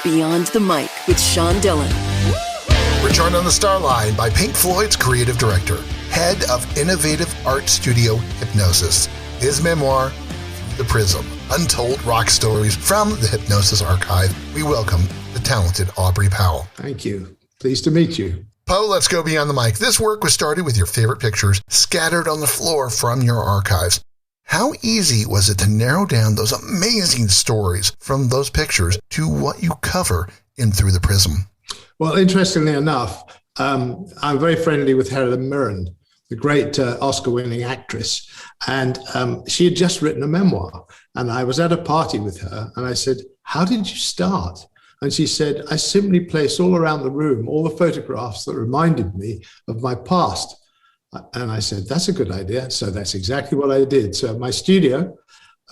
Beyond the Mic with Sean Dillon. We're joined on the star line by Pink Floyd's creative director, head of innovative art studio Hipgnosis. His memoir, The Prism, Untold Rock Stories from the Hipgnosis Archive. We welcome the talented Aubrey Powell. Thank you. Pleased to meet you. Poe, let's go beyond the mic. This work was started with your favorite pictures scattered on the floor from your archives. How easy was it to narrow down those amazing stories from those pictures to what you cover in Through the Prism? Well, interestingly enough, I'm very friendly with Helen Mirren, the great Oscar-winning actress. And she had just written a memoir. And I was at a party with her and I said, "How did you start?" And she said, "I simply placed all around the room all the photographs that reminded me of my past." And I said, "That's a good idea." So that's exactly what I did. So at my studio,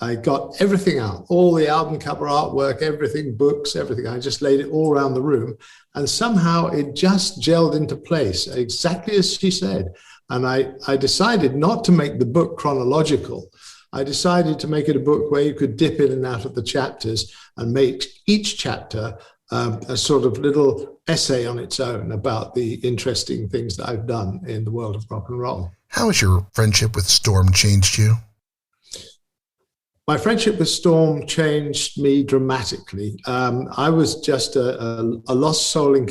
I got everything out, all the album cover artwork, everything, books, everything. I just laid it all around the room. And somehow it just gelled into place, exactly as she said. And I decided not to make the book chronological. I decided to make it a book where you could dip in and out of the chapters and make each chapter a sort of little essay on its own about the interesting things that I've done in the world of rock and roll. How has your friendship with Storm changed you? My friendship with Storm changed me dramatically. I was just a lost soul in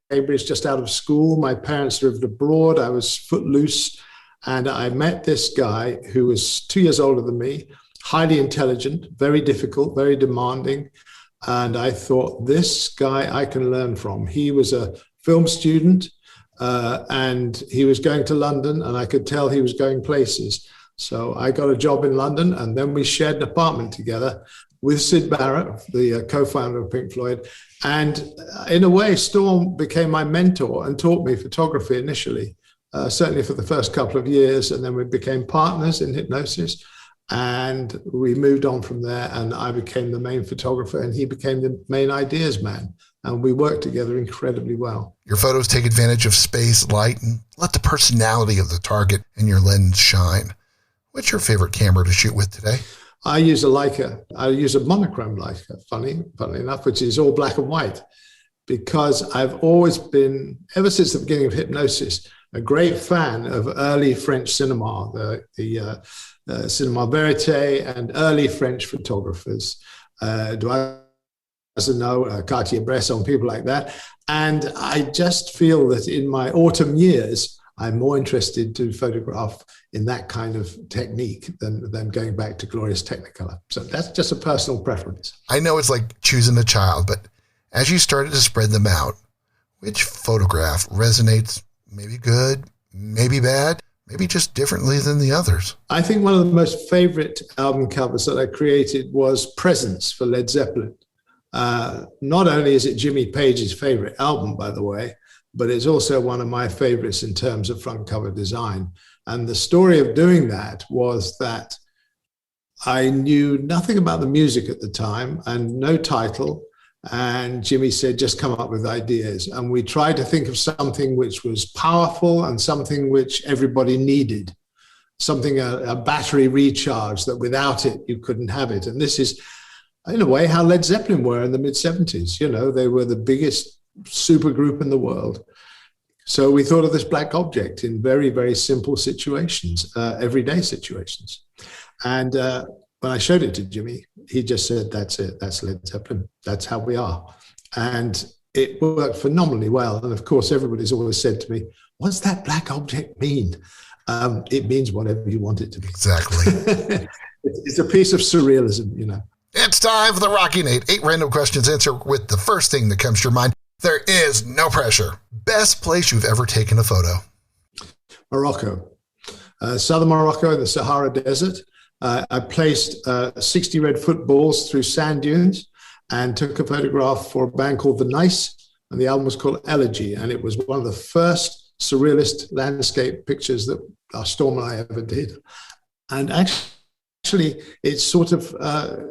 Cambridge, just out of school. My parents lived abroad. I was footloose. And I met this guy who was 2 years older than me, highly intelligent, very difficult, very demanding. And I thought, this guy I can learn from. He was a film student and he was going to London, and I could tell he was going places. So I got a job in London, and then we shared an apartment together with Syd Barrett, the co-founder of Pink Floyd. And in a way, Storm became my mentor and taught me photography initially, certainly for the first couple of years. And then we became partners in Hipgnosis, and we moved on from there. And I became the main photographer, and he became the main ideas man. And we worked together incredibly well. Your photos take advantage of space, light, and let the personality of the target and your lens shine. What's your favorite camera to shoot with today? I use a Leica. I use a monochrome Leica, funny enough, which is all black and white, because I've always been, ever since the beginning of Hipgnosis, a great fan of early French cinema, the cinema verite and early French photographers, Doisneau, Cartier-Bresson, people like that. And I just feel that in my autumn years, I'm more interested to photograph in that kind of technique than going back to glorious Technicolor. So that's just a personal preference. I know it's like choosing a child, but as you started to spread them out, which photograph resonates maybe good, maybe bad, maybe just differently than the others? I think one of the most favorite album covers that I created was Presence for Led Zeppelin. Not only is it Jimmy Page's favorite album, by the way, but it's also one of my favorites in terms of front cover design. And the story of doing that was that I knew nothing about the music at the time and no title. And Jimmy said, just come up with ideas. And we tried to think of something which was powerful and something which everybody needed, something, a battery recharge that without it, you couldn't have it. And this is, in a way, how Led Zeppelin were in the mid-70s. You know, they were the biggest super group in the world. So we thought of this black object in very, very simple situations, everyday situations. And when I showed it to Jimmy, he just said, that's it, that's Led Zeppelin, that's how we are. And it worked phenomenally well. And of course, everybody's always said to me, what's that black object mean? It means whatever you want it to be. Exactly. It's a piece of surrealism, you know. It's time for the Rocky Nate. 8 random questions. Answer with the first thing that comes to your mind. There is no pressure. Best place you've ever taken a photo? Morocco. Southern Morocco in the Sahara Desert. I placed 60 red footballs through sand dunes and took a photograph for a band called The Nice, and the album was called Elegy, and it was one of the first surrealist landscape pictures that Storm and I ever did. And actually it sort of,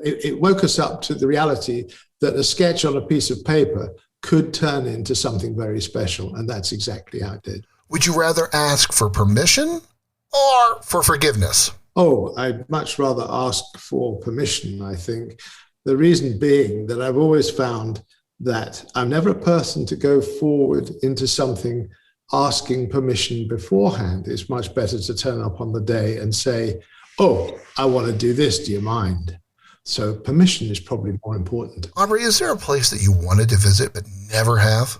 it woke us up to the reality that a sketch on a piece of paper could turn into something very special, and that's exactly how it did. Would you rather ask for permission or for forgiveness? Oh, I'd much rather ask for permission, I think. The reason being that I've always found that I'm never a person to go forward into something asking permission beforehand. It's much better to turn up on the day and say, oh, I want to do this. Do you mind? So permission is probably more important. Aubrey, is there a place that you wanted to visit but never have?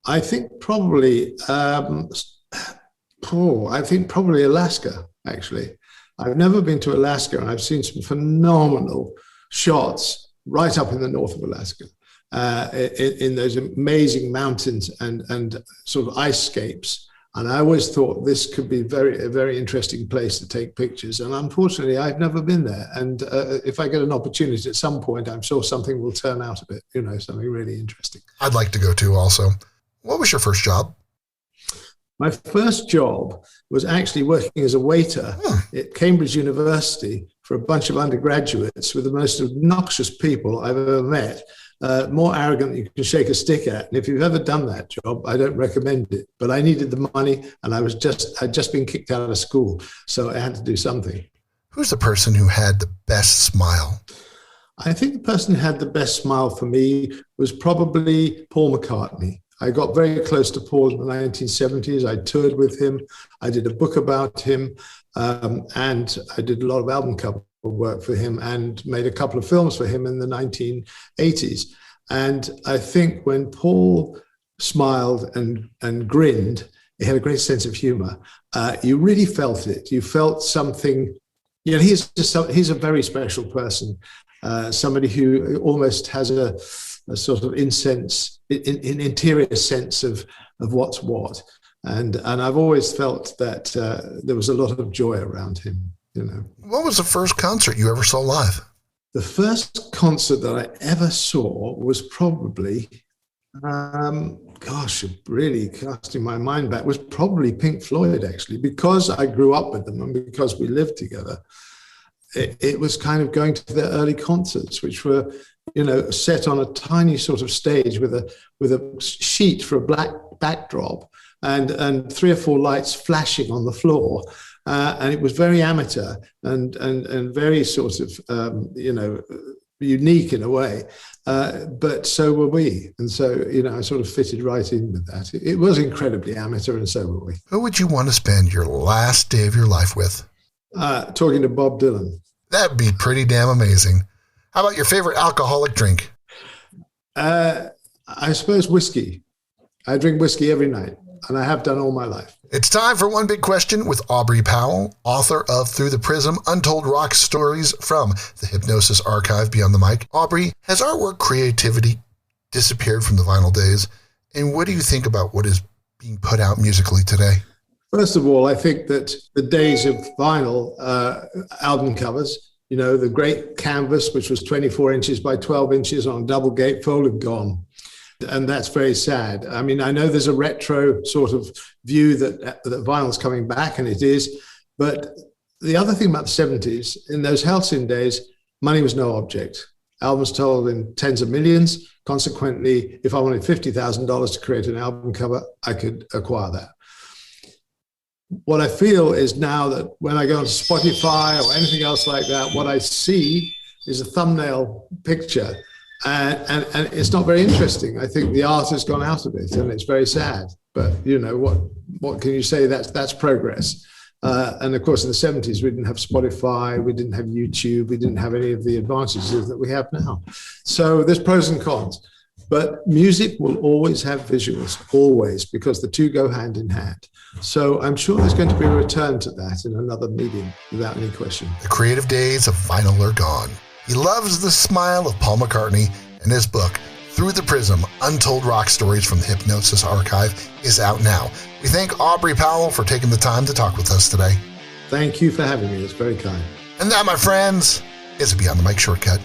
I think probably, Alaska, actually. I've never been to Alaska, and I've seen some phenomenal shots right up in the north of Alaska, in those amazing mountains and sort of icescapes. And I always thought this could be a very interesting place to take pictures. And unfortunately, I've never been there. And if I get an opportunity at some point, I'm sure something will turn out of it, something really interesting. I'd like to go too also. What was your first job? My first job was actually working as a waiter at Cambridge University for a bunch of undergraduates with the most obnoxious people I've ever met. More arrogant than you can shake a stick at. And if you've ever done that job, I don't recommend it. But I needed the money, and I'd just been kicked out of school, so I had to do something. Who's the person who had the best smile? I think the person who had the best smile for me was probably Paul McCartney. I got very close to Paul in the 1970s. I toured with him. I did a book about him, and I did a lot of album cover work for him and made a couple of films for him in the 1980s. And I think when Paul smiled and grinned, he had a great sense of humor. You really felt it. You felt something. He's a very special person. Somebody who almost has a sort of an interior sense of what's what. And I've always felt that there was a lot of joy around him. What was the first concert you ever saw live? The first concert that I ever saw was probably, really casting my mind back, was probably Pink Floyd, actually, because I grew up with them and because we lived together. It was kind of going to their early concerts, which were, set on a tiny sort of stage with a sheet for a black backdrop and 3 or 4 lights flashing on the floor. And it was very amateur and very sort of, unique in a way. But so were we. And so, I sort of fitted right in with that. It was incredibly amateur, and so were we. Who would you want to spend your last day of your life with? Talking to Bob Dylan. That'd be pretty damn amazing. How about your favorite alcoholic drink? I suppose whiskey. I drink whiskey every night, and I have done all my life. It's time for One Big Question with Aubrey Powell, author of Through the Prism, Untold Rock Stories from the Hipgnosis Archive Beyond the Mic. Aubrey, has artwork creativity disappeared from the vinyl days? And what do you think about what is being put out musically today? First of all, I think that the days of vinyl album covers, the great canvas, which was 24 inches by 12 inches on a double gatefold, have gone. And that's very sad. I mean, I know there's a retro sort of view that vinyl's coming back, and it is. But the other thing about the 70s, in those halcyon days, money was no object. Albums told in tens of millions. Consequently, if I wanted $50,000 to create an album cover, I could acquire that. What I feel is now that when I go onto Spotify or anything else like that, what I see is a thumbnail picture. And it's not very interesting. I think the art has gone out of it, and it's very sad. But what can you say? That's progress. And of course, in the 70s, we didn't have Spotify, we didn't have YouTube, we didn't have any of the advantages that we have now. So there's pros and cons. But music will always have visuals, always, because the two go hand in hand. So I'm sure there's going to be a return to that in another medium, without any question. The creative days of vinyl are gone. He loves the smile of Paul McCartney, and his book, Through the Prism, Untold Rock Stories from the Hipgnosis Archive, is out now. We thank Aubrey Powell for taking the time to talk with us today. Thank you for having me. It's very kind. And that, my friends, is a Beyond the Mic shortcut.